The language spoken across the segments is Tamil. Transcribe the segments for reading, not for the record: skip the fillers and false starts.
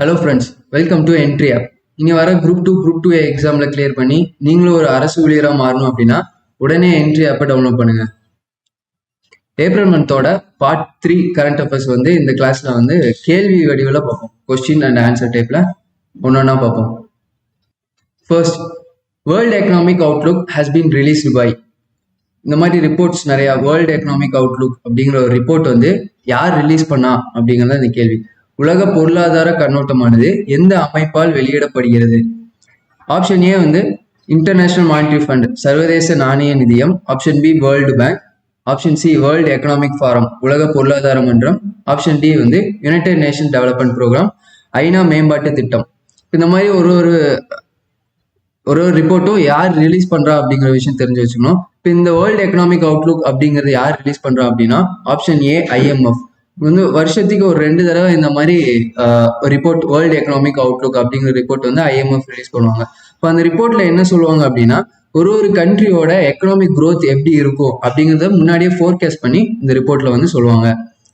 Hello friends, welcome to Entri app. இனி வர குரூப் டூ எக்ஸாமில் கிளியர் பண்ணி நீங்களும் ஒரு அரசு ஊழியராக மாறணும் அப்படின்னா உடனே என்ட்ரி ஆப்பை டவுன்லோட் பண்ணுங்க. ஏப்ரல் மந்தோட பார்ட் 3 கரண்ட் அஃபேர்ஸ் இந்த கிளாஸ்ல கேள்வி வடிவில் பார்ப்போம். கொஸ்டின் அண்ட் ஆன்சர் டைப்ல ஒன்னொன்னா பார்ப்போம். First, world economic outlook has been released by. இந்த மாதிரி ரிப்போர்ட்ஸ் நிறைய. வேர்ல்டு எக்கனாமிக் அவுட்லுக் அப்படிங்கிற ஒரு ரிப்போர்ட் யார் ரிலீஸ் பண்ணா அப்படிங்கிறத இந்த கேள்வி. உலக பொருளாதார கண்ணோட்டமானது எந்த அமைப்பால் வெளியிடப்படுகிறது? Option A International Monetary Fund, சர்வதேச நாணய நிதியம். Option B World Bank. Option C World Economic Forum, உலக பொருளாதார மன்றம். Option D United Nation Development Programme, ஐநா மேம்பாட்டு திட்டம். இந்த மாதிரி ஒரு ரிப்போர்ட்டும் யார் ரிலீஸ் பண்றா அப்படிங்கிற விஷயம் தெரிஞ்சு வச்சுக்கணும். இப்போ இந்த வேர்ல்டு எக்கனாமிக் அவுட்லுக் அப்படிங்கிறது யார் ரிலீஸ் பண்றா அப்படின்னா ஆப்ஷன் ஏ IMF. வருஷத்துக்கு ஒரு 2 தடவை இந்த மாதிரி ரிப்போர்ட், வேர்ல்டு எக்கனாமிக் அவுட்லுக் அப்படிங்கிற ரிப்போர்ட் IMF ரிலீஸ் பண்ணுவாங்க. இப்போ அந்த ரிப்போர்ட்ல என்ன சொல்லுவாங்க அப்படின்னா ஒரு கண்ட்ரியோட எக்கனாமிக் growth எப்படி இருக்கும் அப்படிங்கிறத முன்னாடியே ஃபோர்காஸ்ட் பண்ணி இந்த ரிப்போர்ட்ல சொல்லுவாங்க.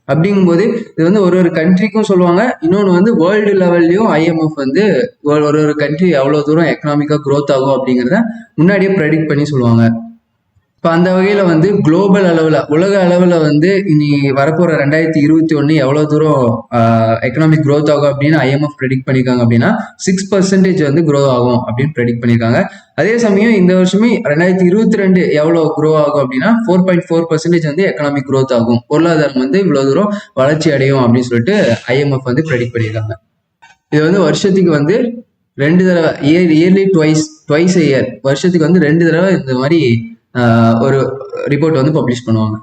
அப்படிங்கும்போது இது ஒரு கண்ட்ரிக்கும் சொல்லுவாங்க. இன்னொன்று வேர்ல்டு லெவல்லையும் IMF ஒரு கண்ட்ரி எவ்வளோ தூரம் எக்கனாமிக்கா growth ஆகும் அப்படிங்கிறத முன்னாடியே ப்ரெடிக்ட் பண்ணி சொல்லுவாங்க. இப்போ அந்த வகையில் குளோபல் அளவில், உலக அளவில் இனி வரப்போகிற 2021 எவ்வளோ தூரம் எக்கனாமிக் growth ஆகும் அப்படின்னு IMF ப்ரெடிக்ட் பண்ணியிருக்காங்க அப்படின்னா 6% grow ஆகும் அப்படின்னு ப்ரெடிக்ட் பண்ணியிருக்காங்க. அதே சமயம் இந்த வருஷமே 2022 எவ்வளோ grow ஆகும் அப்படின்னா 4.4% எக்கனாமிக் growth ஆகும். பொருளாதாரம் இவ்வளோ தூரம் வளர்ச்சி அடையும் அப்படின்னு சொல்லிட்டு IMF ப்ரெடிக்ட் பண்ணியிருக்காங்க. இது வருஷத்துக்கு 2 தடவை, இயர்லி ட்வைஸ் இயர், வருஷத்துக்கு 2 தடவை இந்த மாதிரி ஒரு ரிப்போர்ட் பப்ளிஷ் பண்ணுவாங்க.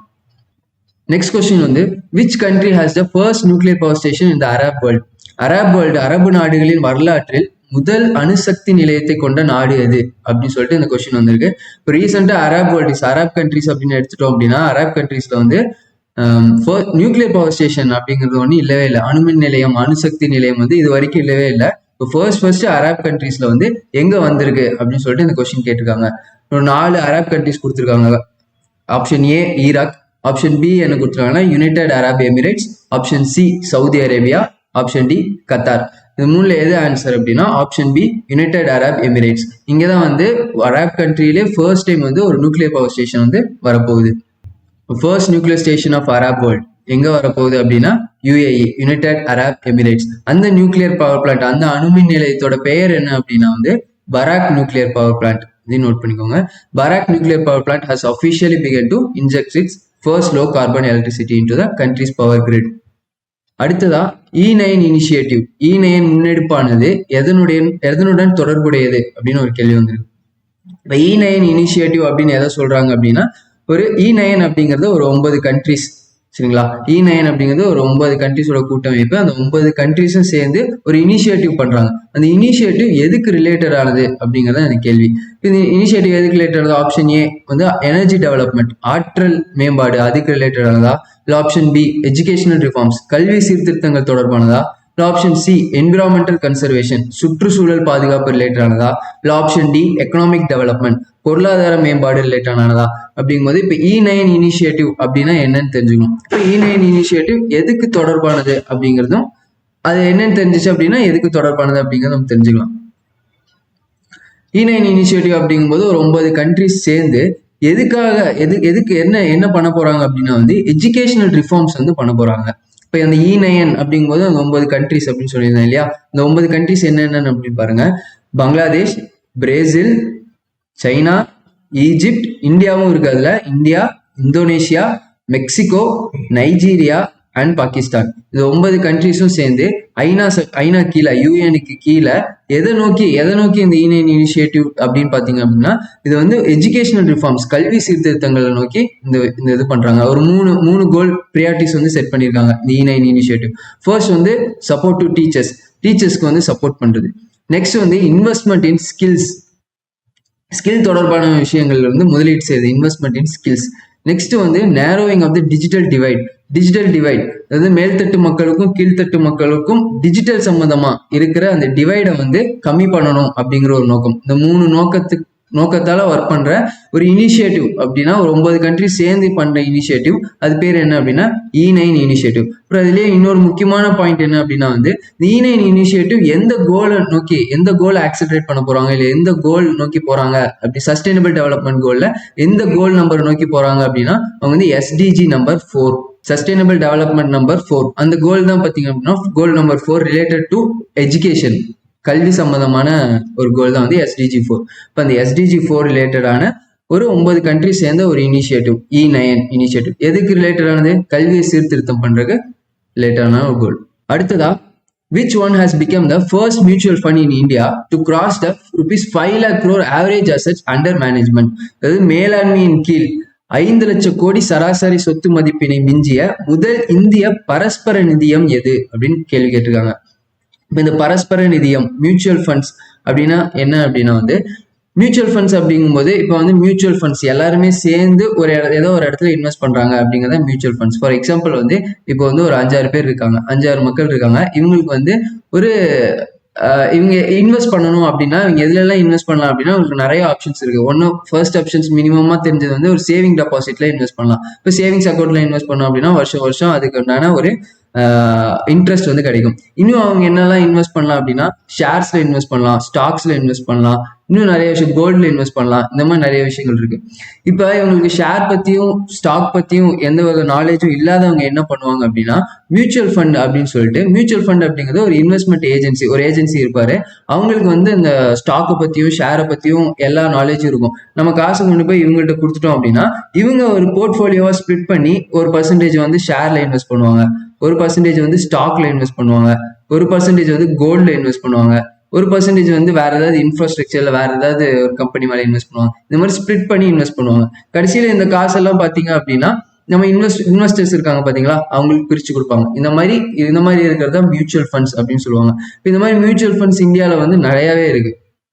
Next question which country has the first nuclear power station in the Arab world? அரபு நாடுகளின் வரலாற்றில் முதல் அணுசக்தி நிலையத்தை கொண்ட நாடு எது அப்படின்னு சொல்லிட்டு இந்த கொஸ்டின் வந்திருக்கு. இப்போ ரீசெண்டா அரப் கண்ட்ரிஸ் அப்படின்னு எடுத்துட்டோம் அப்படின்னா அரப் கண்ட்ரீஸ்ல நியூக்ளியர் பவர் ஸ்டேஷன் அப்படிங்கிறது ஒன்று இல்லவே இல்லை. அணுமின் நிலையம், அணுசக்தி நிலையம் இது வரைக்கும் இல்லவே இல்லை. இப்போ ஃபர்ஸ்ட் அரப் கண்ட்ரீஸ்ல எங்க வந்திருக்கு அப்படின்னு சொல்லிட்டு இந்த கொஸ்டின் கேட்டிருக்காங்க. ஒரு 4 அரப் கண்ட்ரிஸ் கொடுத்துருக்காங்க. Option A Iraq, option B என்ன கொடுத்துருக்காங்கன்னா United Arab Emirates, option C Saudi Arabia, option D Qatar. இது 3ல எது ஆன்சர் அப்படின்னா option B United Arab Emirates. இங்கதான் அரப் கண்ட்ரியிலே ஃபர்ஸ்ட் டைம் ஒரு நியூக்ளியர் பவர் ஸ்டேஷன் வரப்போகுது. First nuclear station of Arab world எங்க வரப்போகுது அப்படின்னா UAE, யுனைடெட் அரப் எமிரேட்ஸ். அந்த நியூக்ளியர் பவர் பிளான்ட், அந்த அணுமின் நிலையத்தோட பெயர் என்ன அப்படின்னா பராக் நியூக்ளியர் பவர் பிளான்ட். இதையும் நோட் பண்ணிக்கோங்க. Barakah nuclear power plant has officially begun to inject its first low carbon electricity into the country's power grid. அடுத்ததா E9 இனிஷியேட்டிவ். E9 முன்னெடுப்பானது எதனுடன் தொடர்புடையது அப்படின்னு ஒரு கேள்வி வந்திருக்கு. இப்போ E9 இனிஷியேட்டிவ் அப்படின்னு எதை சொல்றாங்க அப்படின்னா ஒரு E9 அப்படிங்கிறது ஒரு 9 கண்ட்ரிஸ், சரிங்களா? E9 அப்படிங்கிறது ஒரு 9 கண்ட்ரிஸோட கூட்டமைப்பு. அந்த 9 கண்ட்ரிஸும் சேர்ந்து ஒரு இனிஷியேட்டிவ் பண்றாங்க. அந்த இனிஷியேட்டிவ் எதுக்கு ரிலேட்டட் ஆனது அப்படிங்கிறத எனக்கு கேள்வி. இந்த இனிஷியேட்டிவ் எதுக்கு ரிலேட்டட் ஆனது? ஆப்ஷன் ஏ எனர்ஜி டெவலப்மெண்ட், ஆற்றல் மேம்பாடு, அதுக்கு ரிலேட்டட் ஆனதா? இல்லை ஆப்ஷன் பி எஜுகேஷனல் ரிஃபார்ம்ஸ், கல்வி சீர்திருத்தங்கள் தொடர்பானதா? இல்லை ஆப்ஷன் சி என்விரான்மெண்டல் கன்சர்வேஷன், சுற்றுச்சூழல் பாதுகாப்பு ரிலேட்டட் ஆனதா? இல்லை ஆப்ஷன் டி எக்கனாமிக் டெவலப்மெண்ட், பொருளாதார மேம்பாடு ரிலேட்டட் ஆனதா? அப்படிங்கும்போது இப்போ E9 இனிஷியேட்டிவ் அப்படின்னா என்னன்னு தெரிஞ்சுக்கணும். இப்போ E9 இனிஷியேட்டிவ் எதுக்கு தொடர்பானது அப்படிங்கிறதும், அது என்னன்னு தெரிஞ்சிச்சு அப்படின்னா எதுக்கு தொடர்பானது அப்படிங்கிறத நம்ம தெரிஞ்சுக்கலாம். E9 இனிஷியேட்டிவ் அப்படிங்கும்போது ஒரு 9 கண்ட்ரிஸ் சேர்ந்து எதுக்காக எதுக்கு என்ன பண்ண போறாங்க அப்படின்னா எஜுகேஷனல் ரிஃபார்ம்ஸ் பண்ண போறாங்க. இப்போ அந்த E9 அப்படிங்கும்போது அந்த 9 கண்ட்ரிஸ் அப்படின்னு சொல்லியிருந்தேன் இல்லையா? இந்த 9 கண்ட்ரிஸ் என்னென்னு அப்படின்னு பாருங்க. பங்களாதேஷ், பிரேசில், சைனா, ஈஜிப்ட், இந்தியாவும் இருக்கு. அதுல India, Indonesia, Mexico, Nigeria and Pakistan. இந்த 9 கண்ட்ரிஸும் சேர்ந்து ஐநா கீழே, யூஎனுக்கு கீழே எதை நோக்கி இந்த E9 இனிஷியேட்டிவ் அப்படின்னு பாத்தீங்க அப்படின்னா இது எஜுகேஷனல் ரிஃபார்ம்ஸ், கல்வி சீர்திருத்தங்களை நோக்கி இந்த இது பண்றாங்க. ஒரு மூணு கோல் ப்ரியாரிட்டிஸ் செட் பண்ணியிருக்காங்க இந்த E9 initiative. First support to டீச்சர்ஸ்க்கு சப்போர்ட் பண்றது. நெக்ஸ்ட் இன்வெஸ்ட்மெண்ட் இன் ஸ்கில் தொடர்பான விஷயங்கள் முதலீடு செய்யுது, investment in skills. Next narrowing of the digital divide, அதாவது மேல்தட்டு மக்களுக்கும் கீழ்த்தட்டு மக்களுக்கும் டிஜிட்டல் சம்பந்தமா இருக்கிற அந்த டிவைடை கம்மி பண்ணணும் அப்படிங்கிற ஒரு நோக்கம். இந்த 3 நோக்கத்துக்கு நோக்கத்தால ஒர்க் பண்ற ஒரு இனிஷியேட்டிவ் அப்படின்னா ஒரு 9 கண்ட்ரி சேர்ந்து பண்ற இனிஷியேட்டிவ். அது பேர் என்ன அப்படின்னா E9 இனிஷியேட்டிவ். அப்புறம் அதுலயே இன்னொரு முக்கியமான பாயிண்ட் என்ன அப்படின்னா வந்து E9 இனிஷியேட்டிவ் எந்த கோலை ஆக்சிலரேட் பண்ண போறாங்க, இல்ல எந்த கோல் நோக்கி போறாங்க அப்படி சஸ்டைனபிள் டெவலப்மெண்ட் கோல்ல எந்த கோல் நம்பர் நோக்கி போறாங்க அப்படின்னா அவங்க வந்து SDG number 4, sustainable development number 4. அந்த கோல் தான் பாத்தீங்க அப்படின்னா goal number 4 related to education, கல்வி சம்பந்தமான ஒரு கோல் தான் வந்து SDG 4. இப்போ அந்த SDG 4 ரிலேட்டடான ஒரு 9 கண்ட்ரி சேர்ந்த ஒரு இனிஷியேட்டிவ் E9 இனிஷியேட்டிவ். எதுக்கு ரிலேட்டடானது? கல்வியை சீர்திருத்தம் பண்றதுக்கு ரிலேட்டடான ஒரு கோல். அடுத்ததா, which one has become the first mutual fund in India to cross the rupees 5 lakh crore average assets under management? அதாவது மேலாண்மையின் கீழ் 5 லட்சம் கோடி சராசரி சொத்து மதிப்பினை மிஞ்சிய முதல் இந்திய பரஸ்பர நிதியம் எது அப்படின்னு கேள்வி கேட்டிருக்காங்க. இப்போ இந்த பரஸ்பர நிதியம் மியூச்சுவல் ஃபண்ட்ஸ் அப்படின்னா என்ன அப்படின்னா வந்து மியூச்சுவல் ஃபண்ட்ஸ் அப்படிங்கும்போது இப்போ வந்து மியூச்சுவல் ஃபண்ட்ஸ் எல்லாருமே சேர்ந்து ஏதோ ஒரு இடத்துல இன்வெஸ்ட் பண்றாங்க அப்படிங்கிறத மியூச்சுவல் ஃபண்ட்ஸ். ஃபார் எக்ஸாம்பிள் வந்து இப்போ வந்து ஒரு 5-6 பேர் இருக்காங்க, 5-6 மக்கள் இருக்காங்க. இவங்களுக்கு வந்து ஒரு இவங்க இன்வெஸ்ட் பண்ணணும் அப்படின்னா இவங்க எதுலலாம் இன்வெஸ்ட் பண்ணலாம் அப்படின்னா உங்களுக்கு நிறைய ஆப்ஷன்ஸ் இருக்கு. ஒன்று ஃபர்ஸ்ட் ஆப்ஷன்ஸ் மினிமமா தெரிஞ்சது வந்து ஒரு சேவிங் டெபாசிட்ல இன்வெஸ்ட் பண்ணலாம். இப்போ சேவிங்ஸ் அக்கௌண்ட்ல இன்வெஸ்ட் பண்ணோம் அப்படின்னா வருஷம் அதுக்கு உண்டான ஒரு இன்ட்ரெஸ்ட் வந்து கிடைக்கும். இன்னும் அவங்க என்னெல்லாம் இன்வெஸ்ட் பண்ணலாம் அப்படின்னா ஷேர்ஸ்ல இன்வெஸ்ட் பண்ணலாம், ஸ்டாக்ஸ்ல இன்வெஸ்ட் பண்ணலாம், இன்னும் நிறைய விஷயம் கோல்ட்ல இன்வெஸ்ட் பண்ணலாம். இந்த மாதிரி நிறைய விஷயங்கள் இருக்கு. இப்போ இவங்களுக்கு ஷேர் பத்தியும் ஸ்டாக் பத்தியும் எந்த ஒரு நாலேஜும் இல்லாதவங்க என்ன பண்ணுவாங்க அப்படின்னா மியூச்சுவல் ஃபண்ட் அப்படின்னு சொல்லிட்டு, மியூச்சுவல் ஃபண்ட் அப்படிங்கிறது ஒரு இன்வெஸ்ட்மெண்ட் ஏஜென்சி, ஒரு ஏஜென்சி இருப்பாரு. அவங்களுக்கு வந்து இந்த ஸ்டாக்கை பத்தியும் ஷேரை பத்தியும் எல்லா நாலேஜும் இருக்கும். நம்ம காசு கொண்டு போய் இவங்கள்ட்ட கொடுத்துட்டோம் அப்படின்னா இவங்க ஒரு போர்ட்ஃபோலியோவா ஸ்பிளிட் பண்ணி ஒரு பர்சன்டேஜ் வந்து ஷேர்ல இன்வெஸ்ட் பண்ணுவாங்க, ஒரு பர்சன்டேஜ் வந்து ஸ்டாக்ல இன்வெஸ்ட் பண்ணுவாங்க, ஒரு பர்சன்டேஜ் வந்து கோல்ட்ல இன்வெஸ்ட் பண்ணுவாங்க, ஒரு பர்சன்டேஜ் வந்து வேற ஏதாவது இன்ஃப்ராஸ்ட்ரக்சர்ல வேற ஏதாவது ஒரு கம்பெனி மேல இன்வெஸ்ட் பண்ணுவாங்க. இந்த மாதிரி ஸ்பிளிட் பண்ணி இன்வெஸ்ட் பண்ணுவாங்க. கடைசியில இந்த காசெல்லாம் பாத்தீங்க அப்படின்னா நம்ம இன்வெஸ்டர்ஸ் இருக்காங்க பாத்தீங்களா, அவங்களுக்கு பிரிச்சு கொடுப்பாங்க. இந்த மாதிரி இருக்கிறதா மியூச்சுவல் ஃபண்ட்ஸ் அப்படின்னு சொல்லுவாங்க. இந்த மாதிரி மியூச்சுவல் ஃபண்ட்ஸ் இந்தியாவில வந்து நிறையவே இருக்கு.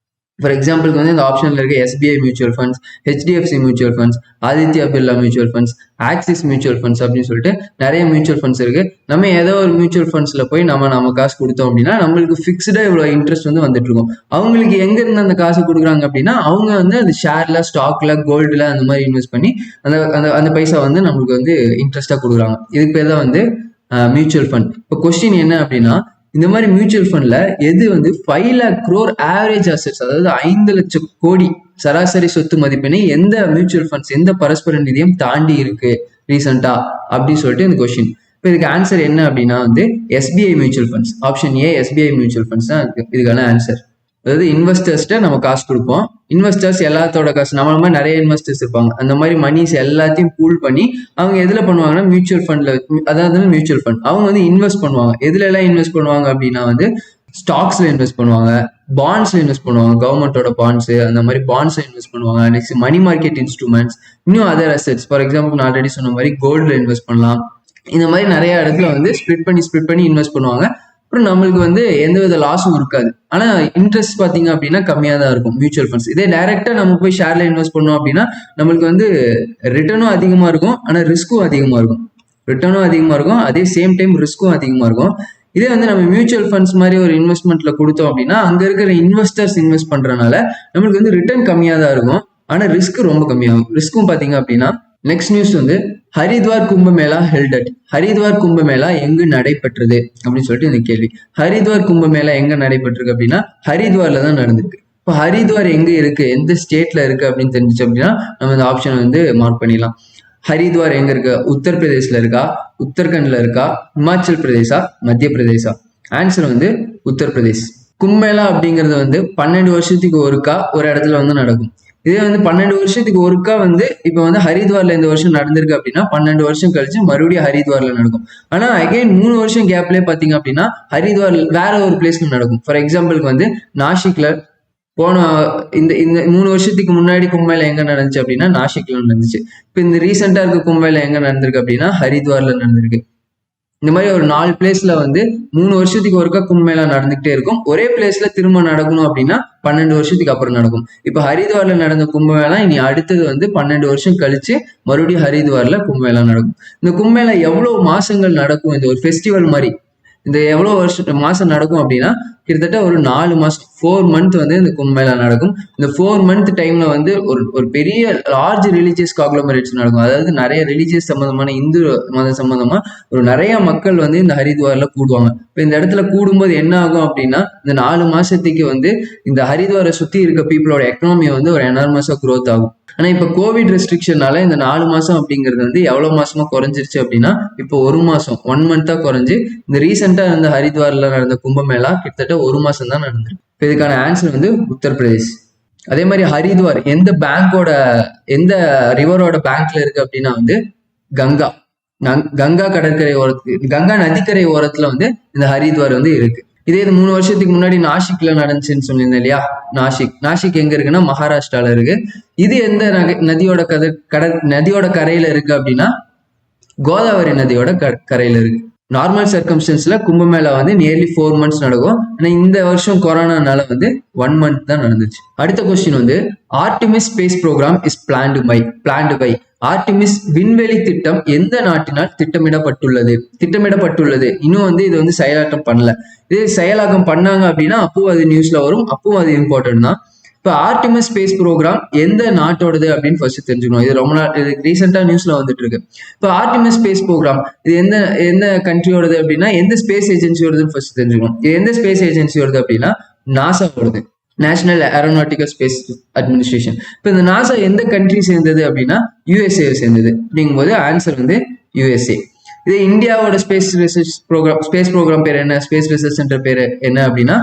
ஃபார் எக்ஸாம்பிளுக்கு வந்து இந்த ஆப்ஷன்ல இருக்க SBI mutual funds, HDFC mutual funds, Aditya Birla mutual funds, axis mutual funds அப்படின்னு சொல்லிட்டு நிறைய மியூச்சுவல் ஃபண்ட்ஸ் இருக்கு. நம்ம ஏதோ ஒரு மியூச்சுவல் ஃபண்ட்ஸ்ல போய் நம்ம காசு கொடுத்தோம் அப்படின்னா நம்மளுக்கு ஃபிக்ஸ்டா இவ்வளவு இன்ட்ரெஸ்ட் வந்து வந்துட்டு இருக்கும். அவங்களுக்கு எங்க இருந்து அந்த காசு கொடுக்குறாங்க அப்படின்னா அவங்க வந்து அந்த ஷேர்ல, ஸ்டாக்ல, கோல்டுல அந்த மாதிரி இன்வெஸ்ட் பண்ணி அந்த பைசா வந்து நம்மளுக்கு வந்து இன்ட்ரெஸ்டா கொடுக்குறாங்க. இதுக்கு பேர் தான் வந்து மியூச்சுவல் ஃபண்ட். இப்போ கொஸ்டின் என்ன அப்படின்னா இந்த மாதிரி மியூச்சுவல் ஃபண்ட்ல எது வந்து 5 lakh crore ஆவரேஜ் அசெட்ஸ், அதாவது 5 லட்சம் கோடி சராசரி சொத்து மதிப்பினை எந்த மியூச்சுவல் ஃபண்ட்ஸ், எந்த பரஸ்பர நிதியம் தாண்டி இருக்கு ரீசெண்டா அப்படின்னு சொல்லிட்டு இந்த கொஸ்டின். இப்போ இதுக்கு ஆன்சர் என்ன அப்படின்னா வந்து SBI mutual funds. Option A SBI mutual funds தான் இதுக்கான ஆன்சர். அதாவது இன்வெஸ்டர்ஸ்ட நம்ம காசு கொடுப்போம். இன்வெஸ்டர்ஸ் எல்லாத்தோட காசு, நம்ம மாதிரி நிறைய இன்வெஸ்டர்ஸ் இருப்பாங்க. அந்த மாதிரி மணிஸ் எல்லாத்தையும் பூல் பண்ணி அவங்க எதுல பண்ணுவாங்கன்னா மியூச்சுவல் ஃபண்ட்ல, அதாவது மியூச்சுவல் ஃபண்ட் அவங்க வந்து இன்வெஸ்ட் பண்ணுவாங்க. எதுல எல்லாம் இன்வெஸ்ட் பண்ணுவாங்க அப்படின்னா வந்து ஸ்டாக்ஸ்ல இன்வெஸ்ட் பண்ணுவாங்க, பாண்ட்ஸ்ல இன்வெஸ்ட் பண்ணுவாங்க, கவர்மெண்டோட பாண்ட்ஸ், அந்த மாதிரி பாண்ட்ஸ்ல இன்வெஸ்ட் பண்ணுவாங்க. நெக்ஸ்ட் மணி மார்க்கெட் இன்ஸ்ட்ருமெண்ட்ஸ், இன்னும் அதர் அசெட்ஸ். ஃபார் எக்ஸாம்பிள் நான் ஆல்ரெடி சொன்ன மாதிரி கோல்ட்ல இன்வெஸ்ட் பண்ணலாம். இந்த மாதிரி நிறைய இடத்துல வந்து ஸ்பிளிட் பண்ணி இன்வெஸ்ட் பண்ணுவாங்க. அப்புறம் நம்மளுக்கு வந்து எந்த வித லாஸும் இருக்காது. ஆனா இன்ட்ரெஸ்ட் பாத்தீங்க அப்படின்னா கம்மியா தான் இருக்கும் மியூச்சுவல் ஃபண்ட்ஸ். இதே டைரக்டா நம்ம போய் ஷேர்ல இன்வெஸ்ட் பண்ணோம் அப்படின்னா நம்மளுக்கு வந்து ரிட்டர்னும் அதிகமா இருக்கும், ஆனா ரிஸ்க்கும் அதிகமா இருக்கும். ரிட்டர்னும் அதிகமா இருக்கும், அதே சேம் டைம் ரிஸ்க்கும் அதிகமா இருக்கும். இதே வந்து நம்ம மியூச்சுவல் ஃபண்ட்ஸ் மாதிரி ஒரு இன்வெஸ்ட்மெண்ட்ல கொடுத்தோம் அப்படின்னா அங்க இருக்கிற இன்வெஸ்டர்ஸ் இன்வெஸ்ட் பண்றதுனால நம்மளுக்கு வந்து ரிட்டர்ன் கம்மியா தான் இருக்கும், ஆனா ரிஸ்க் ரொம்ப கம்மியாகும். ரிஸ்க்கும் பாத்தீங்க அப்படின்னா நெக்ஸ்ட் நியூஸ் வந்து ஹரித்வார் கும்பமேளா ஹெல்டட். ஹரித்வார் கும்பமேளா எங்கு நடைபெற்றது அப்படின்னு சொல்லிட்டு இந்த கேள்வி. ஹரித்வார் கும்பமேளா எங்க நடைபெற்றிருக்கு அப்படின்னா ஹரித்வார்ல தான் நடந்திருக்கு. இப்போ ஹரித்வார் எங்க இருக்கு, எந்த ஸ்டேட்ல இருக்கு அப்படின்னு தெரிஞ்சிச்சு அப்படின்னா நம்ம இந்த ஆப்ஷனை வந்து மார்க் பண்ணிடலாம். ஹரித்வார் எங்க இருக்கு? உத்தரப்பிரதேஷ்ல இருக்கா, உத்தரகண்ட்ல இருக்கா, இமாச்சல் பிரதேசா, மத்திய பிரதேசா? ஆன்சர் வந்து உத்தரப்பிரதேஷ். கும்பமேளா அப்படிங்கிறது வந்து 12 வருஷத்துக்கு ஒருக்கா ஒரு இடத்துல வந்து நடக்கும். இதே வந்து 12 வருஷத்துக்கு ஒருக்கா வந்து இப்ப வந்து ஹரித்வார்ல இந்த வருஷம் நடந்திருக்கு அப்படின்னா 12 வருஷம் கழிச்சு மறுபடியும் ஹரித்வார்ல நடக்கும். ஆனா அகைன் 3 வருஷம் கேப்லயே பாத்தீங்க அப்படின்னா ஹரித்வார் வேற ஒரு பிளேஸ்ல நடக்கும். ஃபார் எக்ஸாம்பிளுக்கு வந்து நாசிக்ல போன இந்த 3 வருஷத்துக்கு முன்னாடி கும்பமேளா எங்க நடந்துச்சு அப்படின்னா நாசிக்ல நடந்துச்சு. இப்ப இந்த ரீசெண்டா இருக்க கும்பமேளா எங்க நடந்திருக்கு அப்படின்னா ஹரித்வார்ல நடந்திருக்கு. இந்த மாதிரி ஒரு 4 பிளேஸ்ல வந்து 3 வருஷத்துக்கு ஒருக்கா கும்பமேளா நடந்துகிட்டே இருக்கும். ஒரே பிளேஸ்ல திரும்ப நடக்கணும் அப்படின்னா 12 வருஷத்துக்கு அப்புறம் நடக்கும். இப்ப ஹரித்வார்ல நடந்த கும்பமேளா இனி அடுத்தது வந்து 12 வருஷம் கழிச்சு மறுபடியும் ஹரித்வார்ல கும்பமேளா நடக்கும். இந்த கும்பமேளா எவ்வளவு மாசங்கள் நடக்கும்? இந்த ஒரு ஃபெஸ்டிவல் மாதிரி இந்த எவ்வளவு மாசம் நடக்கும் அப்படின்னா கிட்டத்தட்ட ஒரு 4 மாசம் 4 மந்த் வந்து இந்த கும்பமேளா நடக்கும். இந்த 4 மந்த் டைம்ல வந்து ஒரு பெரிய லார்ஜ் ரிலீஜியஸ் காங்க்ளோமரேட்ஸ் நடக்கும். அதாவது நிறைய ரிலீஜியஸ் சம்பந்தமான இந்து மத சம்பந்தமா ஒரு நிறைய மக்கள் வந்து இந்த ஹரித்வார்ல கூடுவாங்க. இப்போ இந்த இடத்துல கூடும்போது என்ன ஆகும் அப்படின்னா இந்த 4 மாசத்துக்கு வந்து இந்த ஹரித்வாரை சுத்தி இருக்க பீப்புளோட எக்கனாமி வந்து ஒரு எனார்மஸா growth ஆகும். ஆனா இப்ப கோவிட் ரெஸ்ட்ரிக்ஷனால இந்த 4 மாசம் அப்படிங்கிறது வந்து எவ்வளவு மாசமா குறைஞ்சிருச்சு அப்படின்னா இப்போ 1 மாசம் 1 மந்தா குறைஞ்சு இந்த ரீசெண்டா இருந்த ஹரித்வார்ல நடந்த கும்பமேளா கிட்டத்தட்ட 1 மாசம் தான் நடந்திருக்கு. இப்போ இதுக்கான ஆன்சர் வந்து உத்தரப்பிரதேஷ். அதே மாதிரி ஹரித்வார் எந்த ரிவரோட பேங்க்ல இருக்கு அப்படின்னா வந்து கங்கா கங்கா கடற்கரை ஓரத்துக்கு கங்கா நதிக்கரை ஓரத்துல வந்து இந்த ஹரித்வார் வந்து இருக்கு. இதே இது 3 வருஷத்துக்கு முன்னாடி நாசிக்ல நடந்துச்சுன்னு சொன்னிருந்தேன் இல்லையா, நாசிக் எங்க இருக்குன்னா மகாராஷ்டிரால இருக்கு. இது எந்த நதியோட கரையில இருக்கு அப்படின்னா கோதாவரி நதியோட கரையில இருக்கு. நார்மல் சர்க்கம்ஸ்டன்ஸ்ல கும்பமேளா வந்து நியர்லி 4 மந்த்ஸ் நடக்கும். ஆனா இந்த வருஷம் கொரோனானால வந்து 1 மந்த் தான் நடந்துச்சு. அடுத்த கொஸ்டின் வந்து Artemis space programme is planned by Artemis விண்வெளி திட்டம் எந்த நாட்டினால் திட்டமிடப்பட்டுள்ளது. இன்னும் வந்து இது வந்து செயலாக்கம் பண்ணல. இது செயலாக்கம் பண்ணாங்க அப்படின்னா அப்பவும் அது நியூஸ்ல வரும், அப்பவும் அது இம்பார்ட்டன்ட் தான். இப்போ ஆர்டிமிஸ் ஸ்பேஸ் ப்ரோக்ராம் எந்த நாட்டோடது அப்படின்னு ஃபர்ஸ்ட் தெரிஞ்சுக்கணும். இது ரொம்ப நாள் ரீசெண்டா நியூஸ்ல வந்துட்டு இருக்கு. இப்போ ஆர்டிமிஸ் ஸ்பேஸ் ப்ரோக்ராம் இது எந்த கண்ட்ரியோடது அப்படின்னா எந்த ஸ்பேஸ் ஏஜென்சியோடதுன்னு ஃபர்ஸ்ட் தெரிஞ்சுக்கணும். இது எந்த ஸ்பேஸ் ஏஜென்சியோடது அப்படின்னா நாசாவோடது, நேஷனல் ஏரோநாட்டிக்கல் ஸ்பேஸ் அட்மினிஸ்ட்ரேஷன். இப்போ இந்த நாசா எந்த கண்ட்ரி சேர்ந்தது அப்படின்னா யுஎஸ்ஏ சேர்ந்தது. அப்படிங்கும்போது ஆன்சர் வந்து யுஎஸ்ஏ. இது இந்தியாவோட ஸ்பேஸ் ப்ரோக்ராம் பேர் என்ன, ஸ்பேஸ் ரிசர்ச் சென்டர் பேர் என்ன அப்படின்னா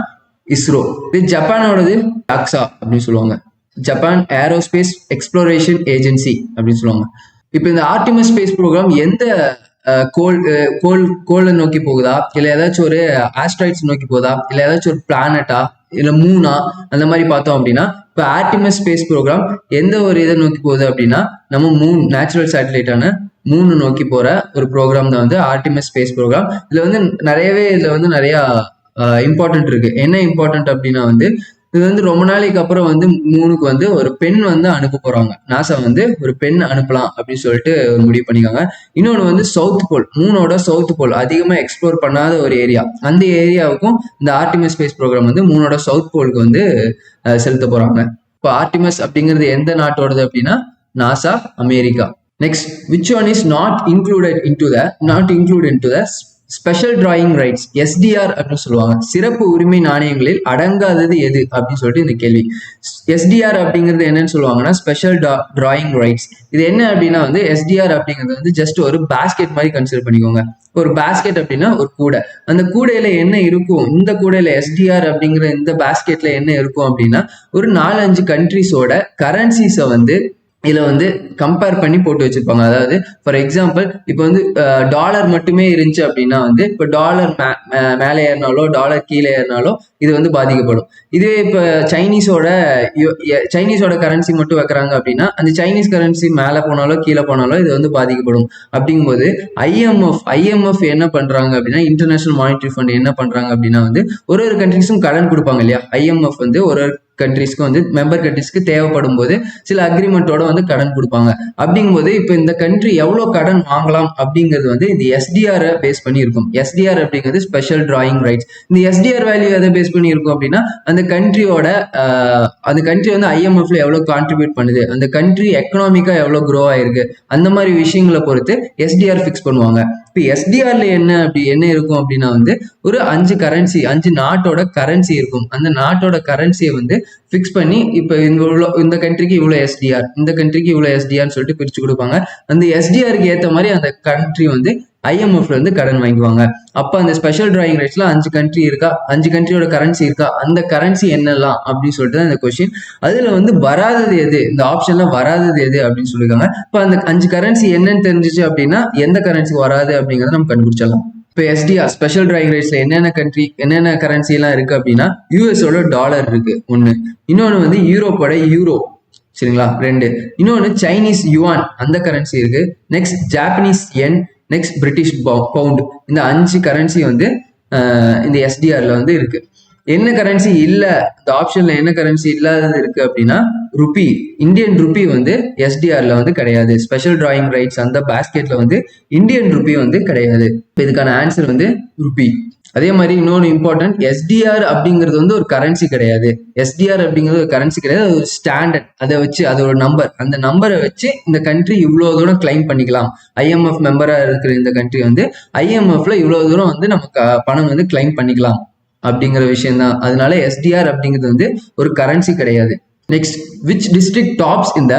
இஸ்ரோ. இது ஜப்பானோடது டாக்ஸா அப்படின்னு சொல்லுவாங்க, ஜப்பான் ஏரோஸ்பேஸ் எக்ஸ்ப்ளோரேஷன் ஏஜென்சி அப்படின்னு சொல்லுவாங்க. இப்போ இந்த ஆர்டிமிஸ் ஸ்பேஸ் ப்ரோக்ராம் எந்த கோளை நோக்கி போகுதா, இல்ல ஏதாச்சும் ஒரு ஆஸ்ட்ராய்ட்ஸ் நோக்கி போகுதா, இல்ல ஏதாச்சும் ஒரு பிளானட்டா, இல்ல மூணா, அந்த மாதிரி பார்த்தோம் அப்படின்னா இப்போ ஆர்டிமிஸ் ஸ்பேஸ் ப்ரோக்ராம் எந்த ஒரு இதை நோக்கி போகுது அப்படின்னா நம்ம மூன், நேச்சுரல் சேட்டலைட்டான மூணு நோக்கி போற ஒரு ப்ரோக்ராம் தான் வந்து ஆர்டிமிஸ் ஸ்பேஸ் ப்ரோக்ராம். இதுல வந்து நிறைய இம்பார்ட்டன்ட் இருக்கு. என்ன இம்பார்ட்டன்ட் அப்படின்னா வந்து இது வந்து ரொம்ப நாளைக்கு அப்புறம் வந்து மூணுக்கு வந்து ஒரு பெண் வந்து அனுப்ப போறாங்க. நாசா வந்து ஒரு பெண் அனுப்பலாம் அப்படின்னு சொல்லிட்டு ஒரு முடிவு பண்ணிக்காங்க. இன்னொன்று வந்து சவுத் போல், மூணோட சவுத் போல் அதிகமா எக்ஸ்ப்ளோர் பண்ணாத ஒரு ஏரியா, அந்த ஏரியாவுக்கும் இந்த ஆர்டிமிஸ் ஸ்பேஸ் ப்ரோக்ராம் வந்து மூணோட சவுத் போலுக்கு வந்து செலுத்த போறாங்க. இப்போ ஆர்டிமிஸ் அப்படிங்கிறது எந்த நாட்டோடது அப்படின்னா NASA, America. Next, which one is not included into the special drawing rights, SDR அப்படின்னு சொல்லுவாங்க. சிறப்பு உரிமை நாணயங்களில் அடங்காதது எது அப்படின்னு சொல்லிட்டு இந்த கேள்வி. எஸ்டிஆர் அப்படிங்கிறது என்னன்னு சொல்லுவாங்கன்னா ஸ்பெஷல் டிராயிங் ரைட்ஸ். இது என்ன அப்படின்னா வந்து எஸ்டிஆர் அப்படிங்கிறது வந்து ஜஸ்ட் ஒரு பாஸ்கெட் மாதிரி கன்சிடர் பண்ணிக்கோங்க. ஒரு பாஸ்கெட் அப்படின்னா ஒரு கூடை, அந்த கூடையில என்ன இருக்கும், இந்த கூடையில எஸ்டிஆர் அப்படிங்கிற இந்த பாஸ்கெட்ல என்ன இருக்கும் அப்படின்னா ஒரு 4-5 கண்ட்ரிஸோட கரன்சிஸை வந்து இதுல வந்து கம்பேர் பண்ணி போட்டு வச்சிருப்பாங்க. அதாவது ஃபார் எக்ஸாம்பிள் இப்போ வந்து டாலர் மட்டுமே இருந்துச்சு அப்படின்னா வந்து இப்போ டாலர் மேலே ஏறினாலோ டாலர் கீழே ஏறினாலோ இது வந்து பாதிக்கப்படும். இதே இப்போ சைனீஸோட கரன்சி மட்டும் வைக்கிறாங்க அப்படின்னா அந்த சைனீஸ் கரன்சி மேலே போனாலோ கீழே போனாலோ இது வந்து பாதிக்கப்படும். அப்படிங்கும்போது ஐஎம்எஃப் என்ன பண்றாங்க அப்படின்னா, இன்டர்நேஷனல் மானிட்டரி ஃபண்ட் என்ன பண்றாங்க அப்படின்னா வந்து ஒரு கண்ட்ரிஸும் கடன் கொடுப்பாங்க இல்லையா. ஐஎம்எஃப் வந்து ஒரு கண்ட்ரிஸ்க்கு வந்து மெம்பர் கண்ட்ரிஸ்க்கு தேவைப்படும் போது சில அக்ரிமெண்டோட வந்து கடன் கொடுப்பாங்க. அப்படிங்கும்போது இப்போ இந்த கண்ட்ரி எவ்வளவு கடன் வாங்கலாம் அப்படிங்கிறது வந்து இந்த எஸ்டிஆர் பேஸ் பண்ணி இருக்கும். எஸ்டிஆர் அப்படிங்கிறது ஸ்பெஷல் டிராயிங் ரைட்ஸ். இந்த எஸ்டிஆர் வேல்யூ எதை பேஸ் பண்ணி இருக்கும் அப்படின்னா அந்த கண்ட்ரி வந்து ஐஎம்எஃப்ல எவ்வளவு கான்ட்ரிபியூட் பண்ணுது, அந்த கண்ட்ரி எக்கனாமிக்கா எவ்வளவு க்ரோ ஆயிருக்கு, அந்த மாதிரி விஷயங்களை பொறுத்து எஸ்டிஆர் ஃபிக்ஸ் பண்ணுவாங்க. இப்போ எஸ்டிஆர்ல என்ன இருக்கும் அப்படின்னா வந்து ஒரு 5 நாட்டோட கரன்சி இருக்கும். அந்த நாட்டோட கரன்சியை வந்து ஃபிக்ஸ் பண்ணி இப்போ இந்த கண்ட்ரிக்கு இவ்வளோ எஸ்டிஆர், இந்த கண்ட்ரிக்கு இவ்வளோ எஸ்டிஆர்னு சொல்லிட்டு பிரிச்சு கொடுப்பாங்க. அந்த எஸ்டிஆருக்கு ஏற்ற மாதிரி அந்த கண்ட்ரி வந்து ஐஎம்எஃப்ல இருந்து கடன் வாங்குவாங்க. அப்போ அந்த ஸ்பெஷல் டிராயிங் ரைட்ஸ்ல 5 கண்ட்ரி இருக்கா, 5 கண்ட்ரியோட கரன்சி இருக்கா, அந்த கரன்சி என்னெல்லாம் அப்படின்னு சொல்லிட்டு தான் இந்த கொஸ்டின். அதுல வந்து வராதது எது, இந்த ஆப்ஷன்ல வராதது எது அப்படின்னு சொல்லியிருக்காங்க. இப்போ அந்த 5 கரன்சி என்னன்னு தெரிஞ்சிச்சு அப்படின்னா எந்த கரன்சி வராது அப்படிங்கிறத நம்ம கண்டுபிடிச்சிடலாம். இப்போ எஸ்டிஆர் ஸ்பெஷல் டிராயிங் ரைட்ஸ்ல என்னென்ன கரன்சி எல்லாம் இருக்கு அப்படின்னா யூஎஸோட டாலர் இருக்கு ஒண்ணு, இன்னொன்னு வந்து யூரோப்போட யூரோ, சரிங்களா 2, இன்னொன்னு சைனீஸ் யுவான் அந்த கரன்சி இருக்கு, next Japanese yen, next British pound. இந்த 5 கரன்சி வந்து இந்த எஸ்டிஆர்ல வந்து இருக்கு. என்ன கரன்சி இல்ல, இந்த ஆப்ஷன்ல என்ன கரன்சி இல்லாதது இருக்கு அப்படின்னா ருபி, இந்தியன் ருபி வந்து எஸ்டிஆர்ல வந்து கிடையாது. ஸ்பெஷல் டிராயிங் ரைட்ஸ் அந்த பாஸ்கெட்ல வந்து இந்தியன் ருபி வந்து கிடையாது. இதுக்கான ஆன்சர் வந்து ருபி. அதே மாதிரி இன்னொன்று இம்பார்ட்டன்ட், எஸ்டிஆர் அப்படிங்கிறது வந்து ஒரு கரன்சி கிடையாது. எஸ்டிஆர் அப்படிங்கிறது ஒரு கரன்சி கிடையாது, அது ஒரு ஸ்டாண்டர்ட். அதை வச்சு அது ஒரு நம்பர், அந்த நம்பரை வச்சு இந்த கண்ட்ரி இவ்வளோ தூரம் கிளைம் பண்ணிக்கலாம். ஐஎம்எஃப் மெம்பரா இருக்கிற இந்த கண்ட்ரி வந்து ஐஎம்எஃப்ல இவ்வளவு தூரம் வந்து நமக்கு பணம் வந்து கிளைம் பண்ணிக்கலாம் அப்படிங்கிற விஷயம் தான். அதனால எஸ்டிஆர் அப்படிங்கிறது வந்து ஒரு கரன்சி கிடையாது. நெக்ஸ்ட், விச் டிஸ்ட்ரிக்ட் டாப்ஸ் இந்த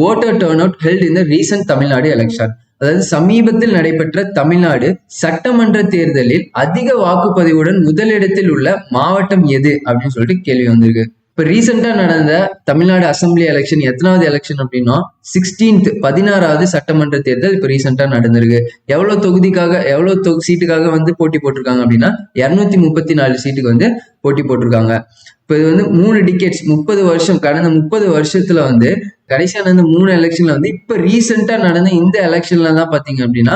ஓட்டர் டர்ன் அவுட் ஹெல்ட் இந்த ரீசன்ட் தமிழ்நாடு எலெக்ஷன். அதாவது சமீபத்தில் நடைபெற்ற தமிழ்நாடு சட்டமன்ற தேர்தலில் அதிக வாக்குப்பதிவுடன் முதலிடத்தில் உள்ள மாவட்டம் எது அப்படின்னு சொல்லிட்டு கேள்வி வந்திருக்கு. இப்ப ரீசெண்டா நடந்த தமிழ்நாடு அசம்பிளி எலெக்ஷன் எத்தனாவது எலெக்ஷன் அப்படின்னா 16th 16வது சட்டமன்ற தேர்தல் இப்ப ரீசெண்டா நடந்திருக்கு. எவ்வளவு தொகுதிக்காக எவ்வளவு சீட்டுக்காக வந்து போட்டி போட்டிருக்காங்க அப்படின்னா 234 சீட்டுக்கு வந்து போட்டி போட்டிருக்காங்க. இப்ப இது வந்து 3 டிகேட்ஸ் 30 வருஷம், கடந்த 30 வருஷத்துல வந்து கடைசியா நடந்த 3 எலெக்ஷன்ல வந்து இப்ப ரீசெண்டா நடந்த இந்த எலெக்ஷன்ல தான் பாத்தீங்க அப்படின்னா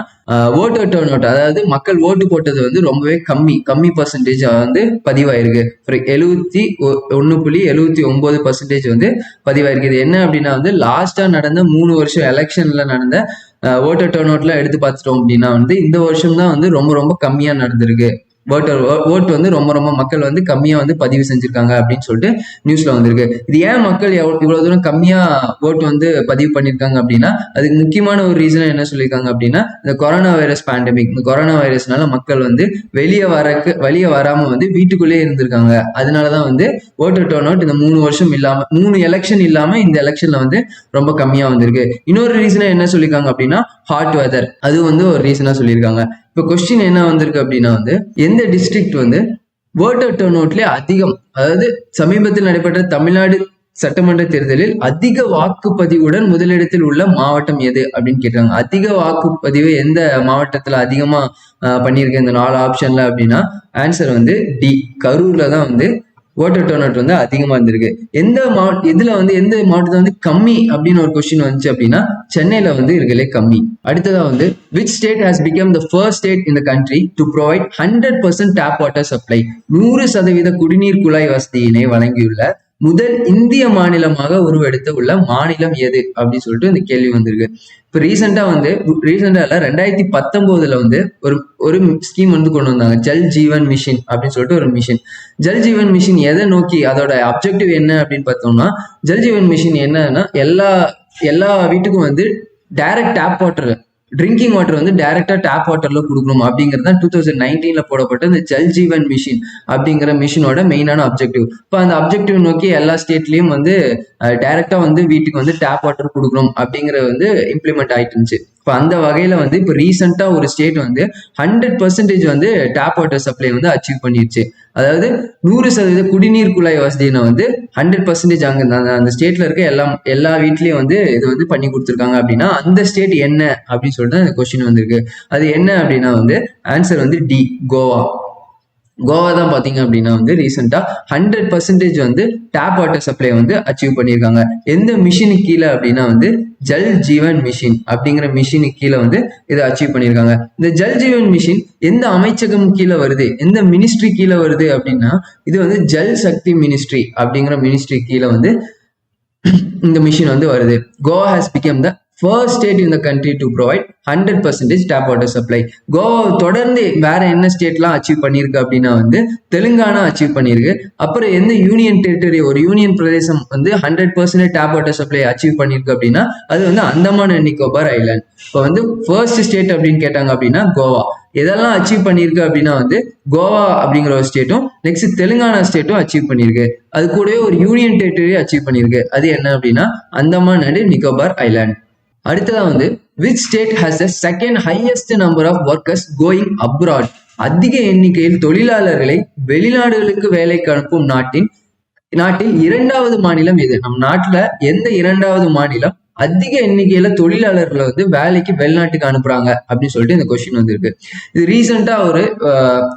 ஓட்டர் டர்ன் அவுட், அதாவது மக்கள் ஓட்டு போட்டது வந்து ரொம்பவே கம்மி பர்சன்டேஜ் வந்து பதிவாயிருக்கு. 71.79% வந்து பதிவாயிருக்கு. இது என்ன அப்படின்னா வந்து லாஸ்டா நடந்த 3 வருஷம் எலெக்ஷன்ல நடந்த ஓட்டர் டர்ன் அவுட்ல எடுத்து பார்த்துட்டோம் அப்படின்னா வந்து இந்த வருஷம் தான் வந்து ரொம்ப ரொம்ப கம்மியா நடந்திருக்கு. ஓட்டு வந்து ரொம்ப மக்கள் வந்து கம்மியா வந்து பதிவு செஞ்சிருக்காங்க அப்படின்னு சொல்லிட்டு நியூஸ்ல வந்திருக்கு. இது ஏன் மக்கள் இவ்வளவு தூரம் கம்மியா ஓட்டு வந்து பதிவு பண்ணிருக்காங்க அப்படின்னா அதுக்கு முக்கியமான ஒரு ரீசன் என்ன சொல்லியிருக்காங்க அப்படின்னா இந்த கொரோனா வைரஸ் பேண்டமிக். இந்த கொரோனா வைரஸ்னால மக்கள் வந்து வெளியே வராம வந்து வீட்டுக்குள்ளேயே இருந்திருக்காங்க. அதனாலதான் வந்து ஓட்டர் டர்ன் அவுட் இந்த 3 வருஷம் இல்லாம 3 எலெக்ஷன் இல்லாம இந்த எலெக்ஷன்ல வந்து ரொம்ப கம்மியா வந்திருக்கு. இன்னொரு ரீசனா என்ன சொல்லியிருக்காங்க அப்படின்னா ஹாட் வெதர், அது வந்து ஒரு ரீசனா சொல்லியிருக்காங்க. இப்ப கொஸ்டின் என்ன வந்திருக்கு அப்படின்னா வந்து எந்த டிஸ்ட்ரிக்ட் வந்து ஓட்டர் டர்ன் அவுட்லயே அதிகம், அதாவது சமீபத்தில் நடைபெற்ற தமிழ்நாடு சட்டமன்ற தேர்தலில் அதிக வாக்குப்பதிவுடன் முதலிடத்தில் உள்ள மாவட்டம் எது அப்படின்னு கேட்டாங்க. அதிக வாக்குப்பதிவு எந்த மாவட்டத்துல அதிகமா பண்ணியிருக்கு இந்த 4 ஆப்ஷன்ல அப்படின்னா ஆன்சர் வந்து டி, கரூர்ல தான் வந்து ஓட்டர் டர்ன் அவுட் வந்து அதிகமா இருந்திருக்கு. எந்த மாவட்டத்துல வந்து கம்மி அப்படின்னு ஒரு கொஸ்டின் வந்துச்சு அப்படின்னா சென்னையில வந்து இருக்கலே கம்மி. அடுத்ததா வந்து which state has become the first state in the country to provide 100% tap water supply, 100% குடிநீர் குழாய் வசதியினை வழங்கியுள்ள முதல் இந்திய மாநிலமாக உருவெடுத்த உள்ள மாநிலம் எது அப்படின்னு சொல்லிட்டு இந்த கேள்வி வந்திருக்கு. இப்ப ரீசெண்டா இல்ல 2019 வந்து ஒரு ஸ்கீம் வந்து கொண்டு வந்தாங்க, ஜல் ஜீவன் மிஷன் அப்படின்னு சொல்லிட்டு ஒரு மிஷன். ஜல் ஜீவன் மிஷன் எதை நோக்கி, அதோட அப்ஜெக்டிவ் என்ன அப்படின்னு பார்த்தோம்னா ஜல் ஜீவன் மிஷன் என்னன்னா எல்லா வீட்டுக்கும் வந்து direct tap water, drinking water வந்து டைரக்டா டேப் வாட்டர்ல கொடுக்கணும் அப்படிங்கிறது தான் 2019 போடப்பட்ட இந்த ஜல் ஜீவன் மிஷன் அப்படிங்கிற மிஷனோட மெயினான அப்ஜெக்டிவ். இப்போ அந்த அப்ஜெக்டிவ் நோக்கி எல்லா ஸ்டேட்லயும் வந்து டைரக்டா வந்து வீட்டுக்கு வந்து டேப் வாட்டர் கொடுக்கணும் அப்படிங்கிறது வந்து இம்ப்ளிமெண்ட் ஆயிட்டு இருந்துச்சு. இப்போ அந்த வகையில வந்து இப்போ ரீசெண்டா ஒரு ஸ்டேட் வந்து 100% வந்து டேப் வாட்டர் சப்ளை வந்து அச்சீவ் பண்ணிருச்சு. அதாவது 100% குடிநீர் குழாய் வசதியை வந்து 100% அங்க அந்த ஸ்டேட்ல இருக்க எல்லா வீட்லயும் வந்து இது வந்து பண்ணி கொடுத்துருக்காங்க. அப்படின்னா அந்த ஸ்டேட் என்ன அப்படின்னு சொல்லிட்டு அந்த கொஸ்டின் வந்திருக்கு. அது என்ன அப்படின்னா வந்து ஆன்சர் வந்து டி, கோவா. கோவா தான் பாத்தீங்க அப்படின்னா வந்து ரீசெண்டா 100% வந்து டேப் வாட்டர் சப்ளை வந்து அச்சீவ் பண்ணியிருக்காங்க. எந்த மிஷினுக்கு கீழே அப்படின்னா வந்து ஜல் ஜீவன் மிஷின் அப்படிங்கிற மிஷினுக்கு கீழே வந்து இதை அச்சீவ் பண்ணியிருக்காங்க. இந்த ஜல் ஜீவன் மிஷின் எந்த அமைச்சகம் கீழே வருது, எந்த மினிஸ்ட்ரி கீழே வருது அப்படின்னா இது வந்து ஜல் சக்தி மினிஸ்ட்ரி அப்படிங்கிற மினிஸ்ட்ரி கீழே வந்து இந்த மிஷின் வந்து வருது. Goa has become the first state in the country to provide 100% tap water supply. கோவாவை தொடர்ந்து வேற என்ன ஸ்டேட்லாம் அச்சீவ் பண்ணியிருக்கு அப்படின்னா வந்து தெலுங்கானா அச்சீவ் பண்ணியிருக்கு. அப்புறம் எந்த யூனியன் டெரிட்டரி, ஒரு யூனியன் பிரதேசம் வந்து 100% டேப் வாட்டர் சப்ளை அச்சீவ் பண்ணியிருக்கு அப்படின்னா அது வந்து அந்தமான் அண்ட் நிக்கோபார் ஐலாண்ட். இப்போ வந்து ஃபர்ஸ்ட் ஸ்டேட் அப்படின்னு கேட்டாங்க அப்படின்னா கோவா. எதெல்லாம் அச்சீவ் பண்ணியிருக்கு அப்படின்னா வந்து கோவா அப்படிங்கிற ஒரு ஸ்டேட்டும் நெக்ஸ்ட் தெலுங்கானா ஸ்டேட்டும் அச்சீவ் பண்ணியிருக்கு. அது கூடவே ஒரு யூனியன் டெரிட்டரி அச்சீவ் பண்ணியிருக்கு. அது என்ன அப்படின்னா அந்தமான் அண்ட் நிக்கோபார் ஐலாண்ட். அடுத்ததான் வந்து which state has the second highest number of workers going abroad, அதிக எண்ணிக்கையில் தொழிலாளர்களை வெளிநாடுகளுக்கு வேலைக்கு அனுப்பும் நாட்டில் இரண்டாவது மாநிலம் எது? நம் நாட்டுல எந்த இரண்டாவது மாநிலம் அதிக எண்ணிக்கையில தொழிலாளர்களை வந்து வேலைக்கு வெளிநாட்டுக்கு அனுப்புறாங்க அப்படின்னு சொல்லிட்டு இந்த கொஸ்டின் வந்திருக்கு. இது ரீசெண்டா ஒரு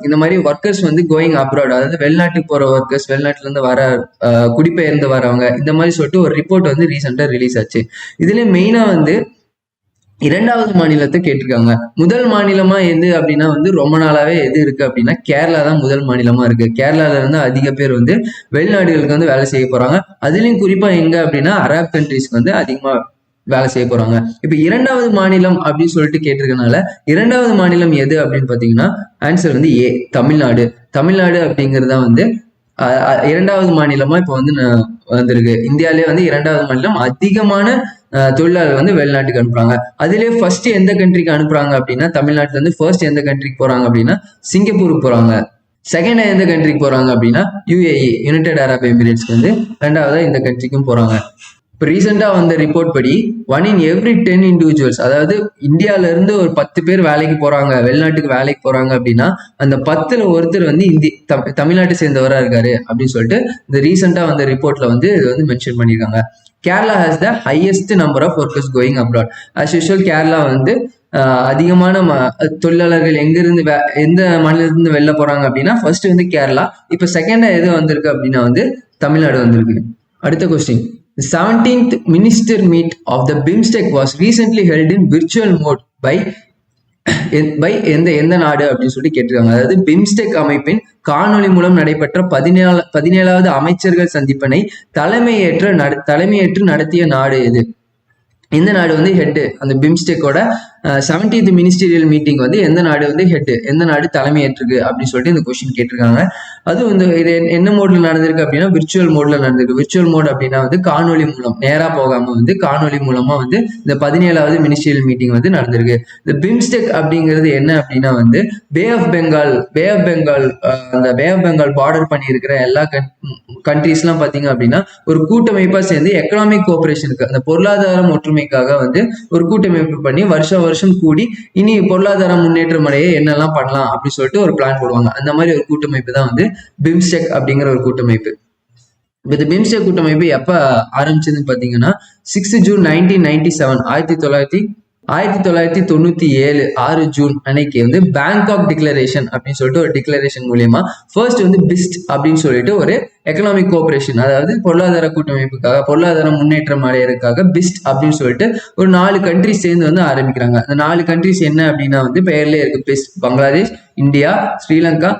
இந்த மாதிரி ஒர்க்கர்ஸ் வந்து கோயிங் அப்ராட், அதாவது வெளிநாட்டுக்கு போற ஒர்க்கர்ஸ், வெளிநாட்டுல இருந்து வர குடிபெயர்ந்து வரவங்க, இந்த மாதிரி சொல்லிட்டு ஒரு ரிப்போர்ட் வந்து ரீசெண்டா ரிலீஸ் ஆச்சு. இதுல மெயினா வந்து இரண்டாவது மாநிலத்தை கேட்டிருக்காங்க. முதல் மாநிலமா எது அப்படின்னா வந்து ரொம்ப நாளாவே எது இருக்கு அப்படின்னா கேரளா தான் முதல் மாநிலமா இருக்கு. கேரளால இருந்து அதிக பேர் வந்து வெளிநாடுகளுக்கு வந்து வேலை செய்ய போறாங்க. அதுலயும் குறிப்பா எங்க அப்படின்னா அரப் கண்ட்ரிஸ்க்கு வந்து அதிகமா வேலை செய்ய போறாங்க. இப்ப இரண்டாவது மாநிலம் அப்படின்னு சொல்லிட்டு கேட்டிருக்கனால இரண்டாவது மாநிலம் எது அப்படின்னு பாத்தீங்கன்னா ஆன்சர் வந்து ஏ, தமிழ்நாடு. தமிழ்நாடு அப்படிங்கறத வந்து இரண்டாவது மாநிலமா இப்ப வந்து வந்திருக்கு. இந்தியாவிலே வந்து இரண்டாவது மாநிலம் அதிகமான தொழிலாளர் வந்து வெளிநாட்டுக்கு அனுப்புறாங்க. அதுலயே ஃபர்ஸ்ட் எந்த கண்ட்ரிக்கு அனுப்புறாங்க அப்படின்னா தமிழ்நாட்டுல இருந்து ஃபர்ஸ்ட் எந்த கண்ட்ரிக்கு போறாங்க அப்படின்னா சிங்கப்பூருக்கு போறாங்க. செகண்ட் எந்த கண்ட்ரிக்கு போறாங்க அப்படின்னா யுஏஇ, யுனைடெட் அரப் எமிரேட்ஸ்க்கு வந்து ரெண்டாவதா இந்த கண்ட்ரிக்கும் போறாங்க. இப்போ ரீசெண்டா வந்த ரிப்போர்ட் படி 1 in every 10 இண்டிவிஜுவல்ஸ், அதாவது இந்தியால இருந்து ஒரு 10 பேர் வேலைக்கு போறாங்க, வெளிநாட்டுக்கு வேலைக்கு போறாங்க அப்படின்னா அந்த 10ல ஒருத்தர் வந்து தமிழ்நாட்டை சேர்ந்தவரா இருக்காரு அப்படின்னு சொல்லிட்டு இந்த ரீசெண்டா வந்த ரிப்போர்ட்ல வந்து இது வந்து மென்ஷன் பண்ணியிருக்காங்க. Kerala has the highest number of workers going abroad. As usual Kerala வந்து அதிகமான தொழிலாளர்கள் எங்கிருந்து எந்த மாநிலத்திலிருந்து வெளில போறாங்க அப்படின்னா ஃபர்ஸ்ட் வந்து கேரளா. இப்ப செகண்டா எது வந்திருக்கு அப்படின்னா வந்து தமிழ்நாடு வந்திருக்கு. அடுத்த question, the 17th minister meet of the BIMSTEC was recently held in virtual mode by எந்த நாடு அப்படின்னு சொல்லி கேட்டிருக்காங்க. அதாவது பிம்ஸ்டெக் அமைப்பின் காணொலி மூலம் நடைபெற்ற 17வது அமைச்சர்கள் சந்திப்பினை தலைமையேற்று நடத்திய நாடு எது? இந்த நாடு வந்து ஹெட், அந்த பிம்ஸ்டெக்கோட 17th மினிஸ்டீரியல் மீட்டிங் வந்து எந்த நாடு வந்து ஹெட், எந்த நாடு தலைமை ஏற்றிருக்கு அப்படின்னு சொல்லிட்டு இந்த கொஸ்டின் கேட்டிருக்காங்க. அதுவும் வந்து இது என்ன மோட்ல நடந்திருக்கு அப்படின்னா விர்ச்சுவல் மோட்ல நடந்திருக்கு. விர்ச்சுவல் மோட் அப்படின்னா வந்து காணொலி மூலம், நேரா போகாம வந்து காணொலி மூலமா வந்து இந்த 17வது மினிஸ்டீரியல் மீட்டிங் வந்து நடந்திருக்கு. இந்த பிம்ஸ்டெக் அப்படிங்கிறது என்ன அப்படின்னா வந்து பே ஆஃப் பெங்கால் அந்த பே ஆஃப் பெங்கால் பார்டர் பண்ணி இருக்கிற எல்லா கண்ட்ரீஸ் எல்லாம் பாத்தீங்க அப்படின்னா ஒரு கூட்டமைப்பா சேர்ந்து எக்கனாமிக் கோஆபரேஷனுக்கு, அந்த பொருளாதார ஒற்றுமைக்காக வந்து ஒரு கூட்டமைப்பு பண்ணி வருஷம் கூடி இனி பொருளாதார முன்னேற்றம் அடைய என்னெல்லாம் பண்ணலாம் அப்படின்னு சொல்லிட்டு ஒரு பிளான் போடுவாங்க. அந்த மாதிரி ஒரு கூட்டமைப்பு தான் வந்து பிம்ஸ்டெக் அப்படிங்கிற ஒரு கூட்டமைப்பு. இந்த பிம்ஸ்டெக் கூட்டமைப்பு எப்ப ஆரம்பிச்சதுன்னு பாத்தீங்கன்னா 6 ஜூன் 1997, 1997 6 ஜூன் அன்னைக்கு வந்து பேங்காக் டிக்ளரேஷன் அப்படின்னு சொல்லிட்டு ஒரு டிக்ளரேஷன் மூலியமா ஃபர்ஸ்ட் வந்து பிஸ்ட் அப்படின்னு சொல்லிட்டு ஒரு எக்கனாமிக் கோஆபரேஷன், அதாவது பொருளாதார கூட்டமைப்புக்காக பொருளாதார முன்னேற்றம் அடையிறதுக்காக பிஸ்ட் அப்படின்னு சொல்லிட்டு ஒரு 4 கண்ட்ரிஸ் சேர்ந்து வந்து ஆரம்பிக்கிறாங்க. அந்த 4 கண்ட்ரிஸ் என்ன அப்படின்னா வந்து பெயர்லேயே இருக்கு, pissed. Bangladesh, India, Sri Lanka,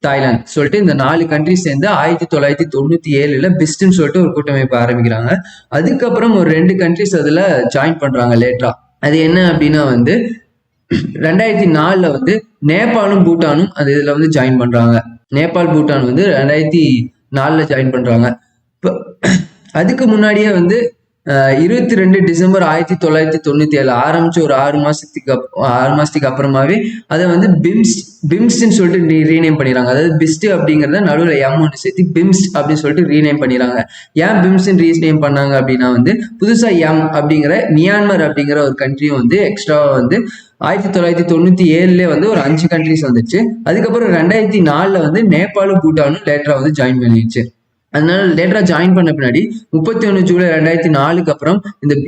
Thailand சொல்லிட்டு இந்த 4 கண்ட்ரிஸ் சேர்ந்து 1997 பிஸ்ட்ன்னு சொல்லிட்டு ஒரு கூட்டமைப்பு ஆரம்பிக்கிறாங்க. அதுக்கப்புறம் ஒரு 2 கண்ட்ரிஸ் அதுல ஜாயின் பண்றாங்க லேட்டரா. அது என்ன அப்படின்னா வந்து 2004 வந்து நேபாளும் பூட்டானும் அது இதுல வந்து ஜாயின் பண்றாங்க. நேபாள், பூட்டான் வந்து 2004 ஜாயின் பண்றாங்க. அதுக்கு முன்னாடியே வந்து 22 டிசம்பர் 1997 ஆரம்பிச்சு ஒரு 6 மாசத்துக்கு அப்புறமாவே அதை வந்து பிம்ஸ்ட்னு சொல்லிட்டு ரீநேம் பண்ணிடுறாங்க. அதாவது பிஸ்ட் அப்படிங்கறத நடுவில் எம் ஒன்று சேர்த்து பிம்ஸ்ட் அப்படின்னு சொல்லிட்டு ரீநேம் பண்ணிடுறாங்க. ஏன் பிம்ஸ்ட் ரீநேம் பண்ணாங்க அப்படின்னா வந்து புதுசா எம் அப்படிங்கிற மியான்மர் அப்படிங்கிற ஒரு கண்ட்ரியும் வந்து எக்ஸ்ட்ராவா வந்து 1997 வந்து ஒரு 5 கண்ட்ரிஸ் வந்துச்சு. அதுக்கப்புறம் 2004 வந்து நேபாளும் பூட்டானும் லேட்டரா வந்து ஜாயின் பண்ணிடுச்சு. அதனால லேட்டரா ஜாயின் பண்ண பின்னாடி 31 ஜூலை 2004 அப்புறம்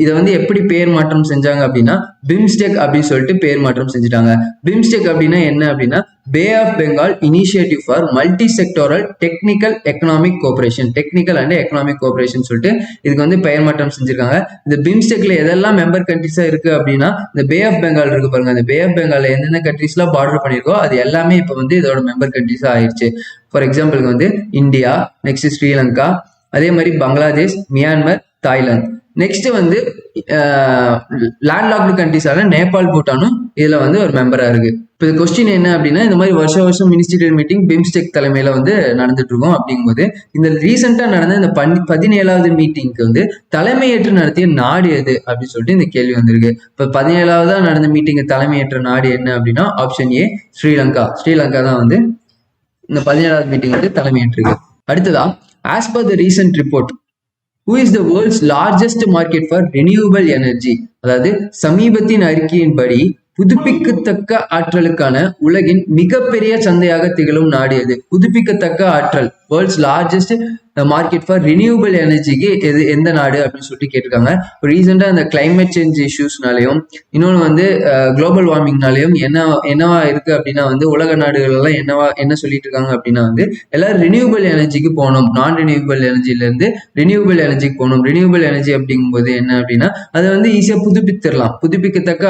இதை வந்து எப்படி பேர் மாற்றம் செஞ்சாங்க அப்படின்னா பிம்ஸ்டெக் அப்படின்னு சொல்லிட்டு பேர் மாற்றம் செஞ்சுட்டாங்க. பிம்ஸ்டெக் அப்படின்னா என்ன அப்படின்னா bay of Bengal initiative for multi sectoral technical economic cooperation, technical and economic cooperation சொல்லிட்டு இதுக்கு வந்து பெயர் மாற்றம் செஞ்சிருக்காங்க. இந்த பிம்ஸ்டெக்ல எதெல்லாம் மெம்பர் கண்ட்ரிஸா இருக்கு அப்படின்னா இந்த பே ஆஃப் பெங்கால் இருக்கு பாருங்க, அந்த பே ஆஃப் பெங்கால் எந்தெந்த கண்ட்ரிஸ்லாம் பார்டர் பண்ணிருக்கோ அது எல்லாமே இப்போ வந்து இதோட மெம்பர் கண்ட்ரிஸா ஆயிடுச்சு. ஃபார் எக்ஸாம்பிளுக்கு வந்து இந்தியா, நெக்ஸ்ட் ஸ்ரீலங்கா, அதே மாதிரி பங்களாதேஷ், மியான்மர், தாய்லாந்து. நெக்ஸ்ட் வந்து லேண்ட்லாக்டு கண்ட்ரிஸால நேபாள், பூட்டானும் இதுல வந்து ஒரு மெம்பரா இருக்கு. இப்போ கொஸ்டின் என்ன அப்படின்னா இந்த மாதிரி வருஷம் மினிஸ்டீரியல் மீட்டிங் பிம்ஸ்டெக் தலைமையில வந்து நடந்துட்டு இருக்கும். அப்படிங்கும்போது இந்த ரீசெண்டா நடந்த இந்த 17வது மீட்டிங்க்கு வந்து தலைமையேற்று நடத்திய நாடு எது அப்படின்னு சொல்லிட்டு இந்த கேள்வி வந்திருக்கு. இப்போ 17வதா நடந்த மீட்டிங் தலைமையேற்ற நாடு என்ன அப்படின்னா ஆப்ஷன் ஏ ஸ்ரீலங்கா. ஸ்ரீலங்கா தான் வந்து இந்த 17வது மீட்டிங் வந்து தலைமையேற்றிருக்கு. அடுத்ததா, as per the recent report, who is the world's largest market for renewable energy? அதாவது சமீபத்தின் அறிக்கையின்படி புதுப்பிக்கத்தக்க ஆற்றலுக்கான உலகின் மிகப்பெரிய சந்தையாக திகழும் நாடு எது? புதுப்பிக்கத்தக்க ஆற்றல், world's largest market for renewable எனர்ஜிக்கு எந்த நாடு அப்படின்னு சொல்லிட்டு கேட்டிருக்காங்க. இப்போ ரீசெண்டா இந்த கிளைமேட் சேஞ்ச் இஷ்யூஸ்னாலையும் இன்னொன்று வந்து குளோபல் வார்மிங்னாலையும் என்னவா இருக்கு அப்படின்னா வந்து உலக நாடுகள் எல்லாம் என்ன சொல்லிட்டு இருக்காங்க அப்படின்னா வந்து எல்லாரும் ரினியூவபிள் எனர்ஜிக்கு போகணும், நான் ரினியூவபிள் எனர்ஜில இருந்து ரினியூவபிள் எனர்ஜிக்கு போகணும். ரினியூவபிள் எனர்ஜி அப்படிங்கும்போது என்ன அப்படின்னா அதை வந்து ஈஸியா புதுப்பித்திடலாம். புதுப்பிக்கத்தக்க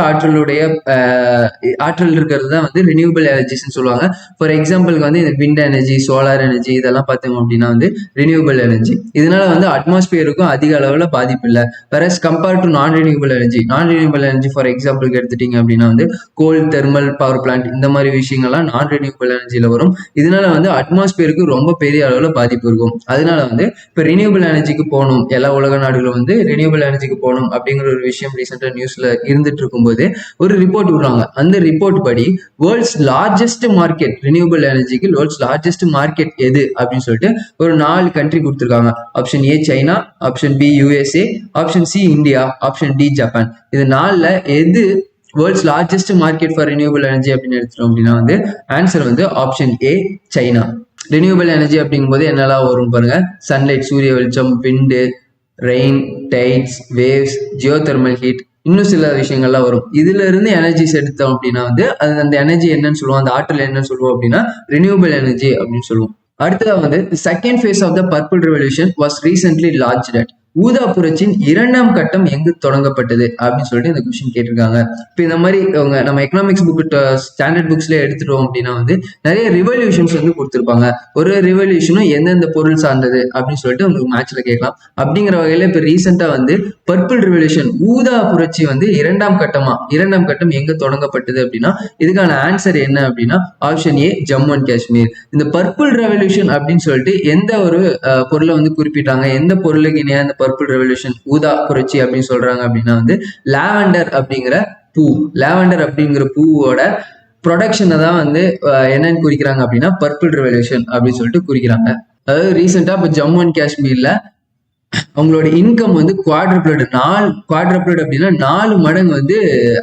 ஆற்றல் இருக்கிறது தான் வந்து ரினியூவபிள் எனர்ஜிஸ்ன்னு சொல்லுவாங்க. ஃபார் எக்ஸாம்பிளுக்கு வந்து இந்த விண்ட் எனர்ஜி, சோலார் எனர்ஜி இதெல்லாம் பார்த்தோம் அப்படின்னா வந்து ரினியூவபிள் ரினியூவபிள் எனர்ஜி. இதனால வந்து அட்மாஸ்பியருக்கும் அதிக அளவில் பாதிப்பு இல்லை. வேறஸ் கம்பேர்ட் டு நான் ரினியூவபிள் எனர்ஜி ஃபார் எக்ஸாம்பிளுக்கு எடுத்துட்டீங்க அப்படின்னா வந்து கோல், தெர்மல் பவர் பிளான்ட் இந்த மாதிரி விஷயங்கள்லாம் நான் ரினியூவபிள் எனர்ஜியில் வரும். இதனால வந்து அட்மாஸ்பியருக்கு ரொம்ப பெரிய அளவில் பாதிப்பு இருக்கும். அதனால வந்து இப்போ ரினியூவபிள் எனர்ஜிக்கு போகணும், எல்லா உலக நாடுகளும் வந்து ரினியூவபிள் எனர்ஜிக்கு போகணும் அப்படிங்கிற ஒரு விஷயம் ரீசெண்டாக நியூஸ்ல இருந்துட்டு இருக்கும்போது ஒரு ரிப்போர்ட் விடுறாங்க. அந்த ரிப்போர்ட் படி வேர்ல்ட்ஸ் லார்ஜஸ்ட் மார்க்கெட் ரினியூவபிள் எனர்ஜிக்கு வேர்ல்ட்ஸ் லார்ஜஸ்ட் மார்க்கெட் எது அப்படின்னு சொல்லிட்டு ஒரு 4 கண்ட்ரி கொடுத்துருக்காங்க. Option A China, option B USA, option C India, option D Japan. இது 4ல எது world's largest market for renewable energy அப்படின்னு எடுத்துட்டோம் அப்படின்னா வந்து ஆன்சர் வந்து option A China. Renewable energy அப்படிங்கும் போது என்னெல்லாம் வரும் பாருங்க. சன்லைட், சூரிய வெளிச்சம், wind, rain, tides, waves, geothermal heat, இன்னும் சில விஷயங்கள்லாம் வரும். இதுல இருந்து எனர்ஜிஸ் எடுத்தோம் அப்படின்னா வந்து அது அந்த எனர்ஜி என்னன்னு சொல்லுவோம், அந்த ஆற்றல் என்னன்னு சொல்லுவோம் அப்படின்னா ரினியூவபிள் எனர்ஜி அப்படின்னு சொல்லுவோம். அடுத்ததா வந்து second phase of the purple revolution was recently launched at. ஊதா புரட்சியின் 2ஆம் கட்டம் எங்கு தொடங்கப்பட்டது அப்படின்னு சொல்லிட்டு இந்த கொஸ்டின் கேட்டிருக்காங்க. இப்போ இந்த மாதிரி நம்ம எக்கனாமிக்ஸ் புக் ஸ்டாண்டர்ட் புக்ஸ்ல எடுத்துட்டோம் அப்படின்னா வந்து நிறைய ரிவல்யூஷன்ஸ் வந்து கொடுத்துருப்பாங்க. ஒரு ரிவல்யூஷனும் எந்தெந்த பொருள் சார்ந்தது அப்படின்னு சொல்லிட்டு உங்களுக்கு மேட்ச்ல கேட்கலாம். அப்படிங்கிற வகையில இப்போ ரீசெண்டா வந்து பர்பிள் ரெவல்யூஷன் ஊதா புரட்சி வந்து 2ஆம் கட்டம் எங்க தொடங்கப்பட்டது அப்படின்னா இதுக்கான ஆன்சர் என்ன அப்படின்னா option A Jammu and Kashmir. இந்த பர்பிள் ரெவல்யூஷன் அப்படின்னு சொல்லிட்டு எந்த ஒரு பொருளை வந்து குறிப்பிட்டாங்க, எந்த பொருளுக்கு இணையா இந்த பர்பிள் ரெவல்யூஷன் ஊதா புரட்சி அப்படின்னு சொல்றாங்க அப்படின்னா வந்து லாவெண்டர் அப்படிங்கிற பூவோட ப்ரொடக்ஷனை தான் வந்து என்னன்னு குறிக்கிறாங்க அப்படின்னா பர்பிள் ரெவல்யூஷன் அப்படின்னு சொல்லிட்டு குறிக்கிறாங்க. அதாவது ரீசெண்டா இப்போ ஜம்மு அண்ட் காஷ்மீர்ல அவங்களோட இன்கம் வந்து குவாட்ரப்ளட் அப்படின்னா 4 மடங்கு வந்து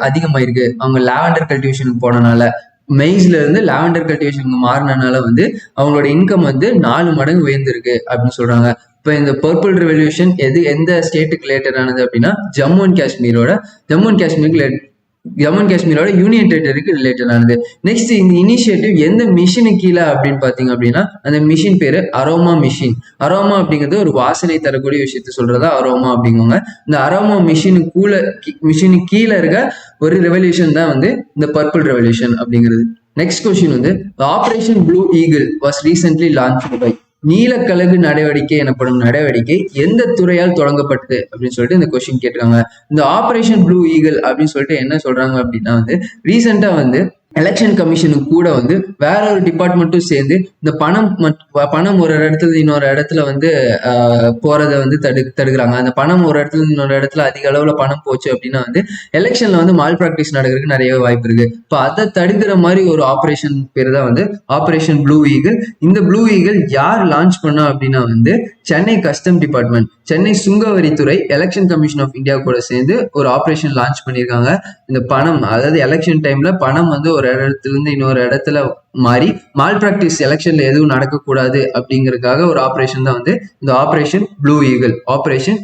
அதிகமாயிருக்கு. அவங்க லாவெண்டர் கல்டிவேஷனுக்கு போனனால, மெய்ஸ்ல இருந்து லாவெண்டர் கல்டிவேஷனுக்கு மாறினால வந்து அவங்களோட இன்கம் வந்து 4 மடங்கு உயர்ந்திருக்கு அப்படின்னு சொல்றாங்க. இப்போ இந்த பர்பிள் ரெவல்யூஷன் எந்த ஸ்டேட்டுக்கு ரிலேட்டட் ஆனது அப்படின்னா ஜம்மு அண்ட் காஷ்மீரோட யூனியன் டெரிட்டரிக்கு ரிலேட்டட் ஆனது. நெக்ஸ்ட் இந்த இனிஷியேட்டிவ் எந்த மிஷினுக்கு கீழே அப்படின்னு பாத்தீங்க அப்படின்னா அந்த மிஷின் பேரு அரோமா மிஷின். அரோமா அப்படிங்கிறது ஒரு வாசனை தரக்கூடிய விஷயத்த சொல்றதா அரோமா அப்படிங்குவாங்க. இந்த அரோமா மிஷினுக்கு கீழே இருக்க ஒரு ரெவல்யூஷன் தான் வந்து இந்த பர்பிள் ரெவல்யூஷன் அப்படிங்கிறது. நெக்ஸ்ட் கொஸ்டின் வந்து operation blue eagle was recently launched by. நீலக்கழுகு நடவடிக்கை எனப்படும் நடவடிக்கை எந்த துறையால் தொடங்கப்பட்டது அப்படின்னு சொல்லிட்டு இந்த கொஸ்டின் கேட்டிருக்காங்க. இந்த ஆபரேஷன் ப்ளூ ஈகிள் அப்படின்னு சொல்லிட்டு என்ன சொல்றாங்க அப்படின்னா வந்து ரீசெண்டா வந்து எலெக்ஷன் கமிஷனுக்கு கூட வந்து வேற ஒரு டிபார்ட்மெண்ட்டும் சேர்ந்து இந்த பணம் ஒரு இடத்துல இன்னொரு இடத்துல வந்து போறதை வந்து தடுக்கிறாங்க. அந்த பணம் ஒரு இடத்துல இன்னொரு இடத்துல அதிக அளவுல பணம் போச்சு அப்படின்னா வந்து எலெக்ஷன்ல வந்து மால் பிராக்டிஸ் நடக்கிறதுக்கு நிறைய வாய்ப்பு இருக்கு. இப்போ அதை தடுக்கிற மாதிரி ஒரு ஆபரேஷன் பேர் தான் வந்து ஆபரேஷன் ப்ளூ ஈகிள். இந்த ப்ளூ ஈகிள் யார் லான்ச் பண்ணா அப்படின்னா வந்து சென்னை கஸ்டம் டிபார்ட்மெண்ட், சென்னை சுங்கவரித்துறை எலெக்ஷன் கமிஷன் ஆஃப் இந்தியா கூட சேர்ந்து ஒரு ஆபரேஷன் லான்ச் பண்ணியிருக்காங்க. இந்த பணம், அதாவது எலெக்ஷன் டைம்ல பணம் வந்து ஒரு இடத்துல இருந்து இன்னொரு இடத்துல மாறி மால் பிராக்டிஸ் எலெக்ஷன்ல எதுவும் நடக்கக்கூடாது அப்படிங்கறதுக்காக ஒரு ஆபரேஷன் தான் வந்து இந்த ஆபரேஷன் ப்ளூ ஈகிள். ஆபரேஷன்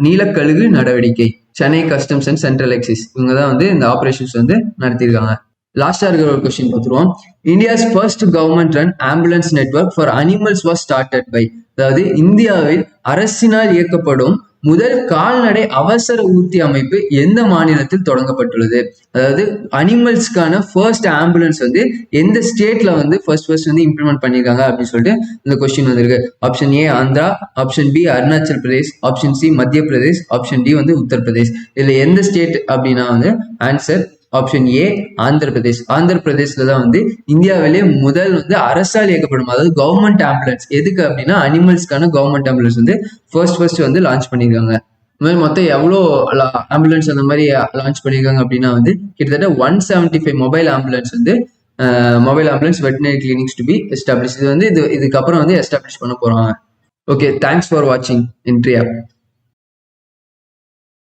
நீலக்கழுகு நடவடிக்கை, Chennai customs and central exercise இவங்க தான் வந்து இந்த ஆபரேஷன்ஸ் வந்து நடத்தியிருக்காங்க. லாஸ்டா இருக்கிற ஒரு கொஸ்டின் பார்த்துருவோம். India's first government run ambulance network for animals was started by. அதாவது இந்தியாவில் அரசினால் இயக்கப்படும் முதல் கால்நடை அவசர ஊர்தி அமைப்பு எந்த மாநிலத்தில் தொடங்கப்பட்டுள்ளது? அதாவது அனிமல்ஸ்க்கான ஃபர்ஸ்ட் ஆம்புலன்ஸ் வந்து எந்த ஸ்டேட்ல வந்து ஃபர்ஸ்ட் வந்து இம்ப்ளிமெண்ட் பண்ணிருக்காங்க அப்படின்னு சொல்லிட்டு இந்த கொஸ்டின் வந்திருக்கு. Option A Andhra, option B Arunachal Pradesh, option C Madhya Pradesh, option D வந்து உத்தரப்பிரதேஷ். இதுல எந்த ஸ்டேட் அப்படின்னா வந்து ஆன்சர் ஆப்ஷன் ஏ ஆந்திர பிரதேஷ்ல தான் வந்து இந்தியாவிலே முதல் வந்து அரசால் இயக்கப்படும், அதாவது கவர்மெண்ட் ஆம்புலன்ஸ். எதுக்கு அப்படின்னா அனிமல்ஸ்க்கான கவர்மெண்ட் ஆம்புலன்ஸ் வந்து ஃபர்ஸ்ட் வந்து லான்ச் பண்ணியிருக்காங்க. இந்த மாதிரி மொத்தம் எவ்வளோ ஆம்புலன்ஸ் அந்த மாதிரி லான்ச் பண்ணியிருக்காங்க அப்படின்னா வந்து கிட்டத்தட்ட 175 mobile ambulance veterinary clinics to be establish. இது வந்து இதுக்கப்புறம் வந்து எஸ்டாப்ளிஷ் பண்ண போறாங்க. ஓகே, தேங்க்ஸ் ஃபார் வாட்சிங். இன்ட்ரி ஆப்.